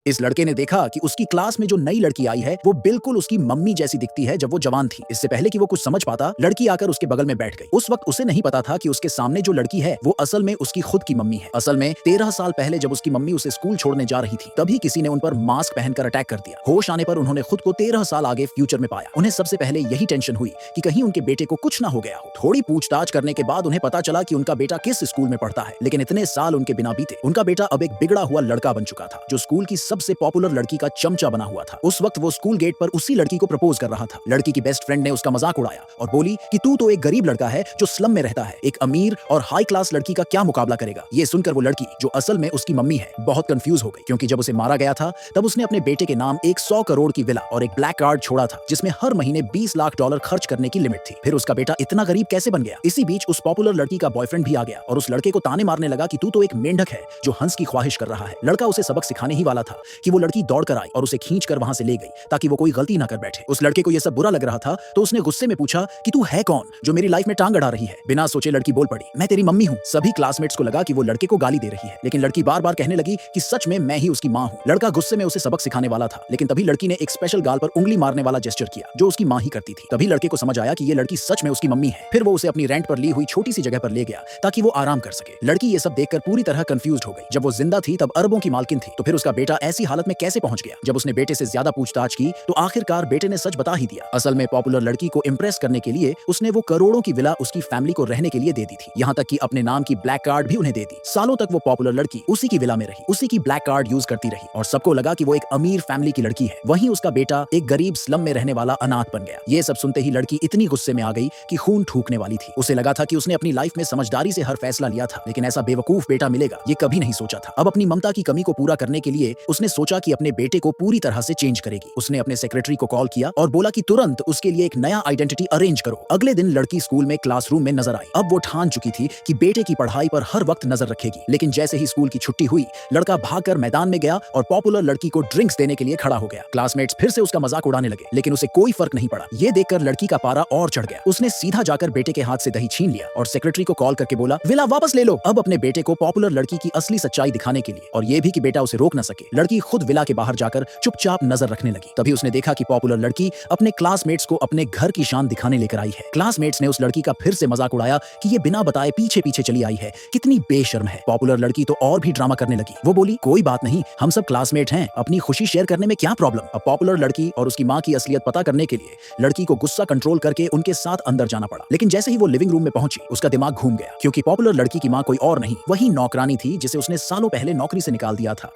इस लड़के ने देखा कि उसकी क्लास में जो नई लड़की आई है वो बिल्कुल उसकी मम्मी जैसी दिखती है जब वो जवान थी। इससे पहले कि वो कुछ समझ पाता, लड़की आकर उसके बगल में बैठ गई। उस वक्त उसे नहीं पता था कि उसके सामने जो लड़की है वो असल में उसकी खुद की मम्मी है। असल में 13 साल पहले जब उसकी मम्मी उसे स्कूल छोड़ने जा रही थी, तभी किसी ने उन पर मास्क पहनकर अटैक कर दिया। होश आने पर उन्होंने खुद को 13 साल आगे फ्यूचर में पाया। उन्हें सबसे पहले यही टेंशन हुई कि कहीं उनके बेटे को कुछ ना हो गया हो। थोड़ी पूछताछ करने के बाद उन्हें पता चला कि उनका बेटा किस स्कूल में पढ़ता है, लेकिन इतने साल उनके बिना बीते उनका बेटा अब एक बिगड़ा हुआ लड़का बन चुका था, जो स्कूल की सबसे पॉपुलर लड़की का चमचा बना हुआ था। उस वक्त वो स्कूल गेट पर उसी लड़की को प्रपोज कर रहा था। लड़की की बेस्ट फ्रेंड ने उसका मजाक उड़ाया और बोली कि तू तो एक गरीब लड़का है जो स्लम में रहता है, एक अमीर और हाई क्लास लड़की का क्या मुकाबला करेगा। ये सुनकर वो लड़की, जो असल में उसकी मम्मी है, बहुत कंफ्यूज हो गई, क्योंकि जब उसे मारा गया था तब उसने अपने बेटे के नाम एक 100 करोड़ की विला और एक ब्लैक कार्ड छोड़ा था, जिसमें हर महीने 20 लाख डॉलर खर्च करने की लिमिट थी। फिर उसका बेटा इतना गरीब कैसे बन गया। इसी बीच उस पॉपुलर लड़की का बॉयफ्रेंड भी आ गया और उस लड़के को ताने मारने लगा कि तू तो एक मेंढक है जो हंस की ख्वाहिश कर रहा है। लड़का उसे सबक सिखाने ही वाला था कि वो लड़की दौड़ कर आई और उसे खींच कर वहां से ले गई ताकि वो कोई गलती ना कर बैठे। उस लड़के को यह सब बुरा लग रहा था तो उसने गुस्से में पूछा कि तू है कौन जो मेरी लाइफ में टांग अड़ा रही है। बिना सोचे लड़की बोल पड़ी, मैं तेरी मम्मी हूँ। सभी क्लासमेट्स को लगा कि वो लड़के को गाली दे रही है, लेकिन लड़की बार बार कहने लगी कि सच में मैं ही उसकी माँ हूँ। लड़का गुस्से में उसे सबक सिखाने वाला था, लेकिन तभी लड़की ने एक स्पेशल गाल पर उंगली मारने वाला जेस्चर किया जो उसकी माँ ही करती थी। तभी लड़के को समझ आया कि ये लड़की सच में उसकी मम्मी है। फिर वो उसे अपनी रेंट पर ली हुई छोटी सी जगह पर ले गया ताकि वो आराम कर सके। लड़की ये सब देखकर पूरी तरह कंफ्यूज हो गई। जब वो जिंदा थी तब अरबों की मालकिन थी, तो फिर उसका बेटा ऐसी हालत में कैसे पहुंच गया। जब उसने बेटे से ज्यादा पूछताछ की तो आखिरकार बेटे ने सच बता ही दिया। असल में पॉपुलर लड़की को इम्प्रेस करने के लिए उसने वो करोड़ों की विला उसकी फैमिली को रहने के लिए दे दी थी, यहाँ तक कि अपने नाम की ब्लैक कार्ड भी उन्हें दे दी। सालों तक वो पॉपुलर लड़की उसी की विला में रही, उसी की ब्लैक कार्ड यूज करती रही और सबको लगा कि वो एक अमीर फैमिली की लड़की है। वहीं उसका बेटा एक गरीब स्लम में रहने वाला अनाथ बन गया। ये सब सुनते ही लड़की इतनी गुस्से में आ गई कि खून थूकने वाली थी। उसे लगा था कि उसने अपनी लाइफ में समझदारी से हर फैसला लिया था, लेकिन ऐसा बेवकूफ बेटा मिलेगा ये कभी नहीं सोचा था। अब अपनी ममता की कमी को पूरा करने के लिए उसने सोचा कि अपने बेटे को पूरी तरह से चेंज करेगी। उसने अपने सेक्रेटरी को कॉल किया और बोला कि तुरंत उसके लिए एक नया आइडेंटिटी अरेंज करो। अगले दिन लड़की स्कूल में क्लासरूम में नजर आई। अब वो ठान चुकी थी कि बेटे की पढ़ाई पर हर वक्त नजर रखेगी। लेकिन जैसे ही स्कूल की छुट्टी हुई, लड़का भागकर मैदान में गया और पॉपुलर लड़की को ड्रिंक्स देने के लिए खड़ा हो गया। क्लासमेट्स फिर से उसका मजाक उड़ाने लगे, लेकिन उसे कोई फर्क नहीं पड़ा। ये देखकर लड़की का पारा और चढ़ गया। उसने सीधा जाकर बेटे के हाथ से दही छीन लिया और सेक्रेटरी को कॉल करके बोला, विला वापस ले लो। अब अपने बेटे को पॉपुलर लड़की की असली सच्चाई दिखाने के लिए और ये भी कि बेटा उसे रोक न सके, लड़की खुद विला के बाहर जाकर चुपचाप नजर रखने लगी। तभी उसने देखा कि पॉपुलर लड़की अपने क्लासमेट्स को अपने घर की शान दिखाने लेकर आई है। क्लासमेट्स ने उस लड़की का फिर से मजाक उड़ाया कि ये बिना बताए पीछे पीछे चली आई है, कितनी बेशर्म है। पॉपुलर लड़की तो और भी ड्रामा करने लगी। वो बोली, कोई बात नहीं, हम सब क्लासमेट हैं, अपनी खुशी शेयर करने में क्या प्रॉब्लम। अब पॉपुलर लड़की और उसकी माँ की असलियत पता करने के लिए लड़की को गुस्सा कंट्रोल करके उनके साथ अंदर जाना पड़ा। लेकिन जैसे ही वो लिविंग रूम में पहुंची, उसका दिमाग घूम गया, क्योंकि पॉपुलर लड़की की माँ कोई और नहीं, वही नौकरानी थी जिसे उसने सालों पहले नौकरी से निकाल दिया था।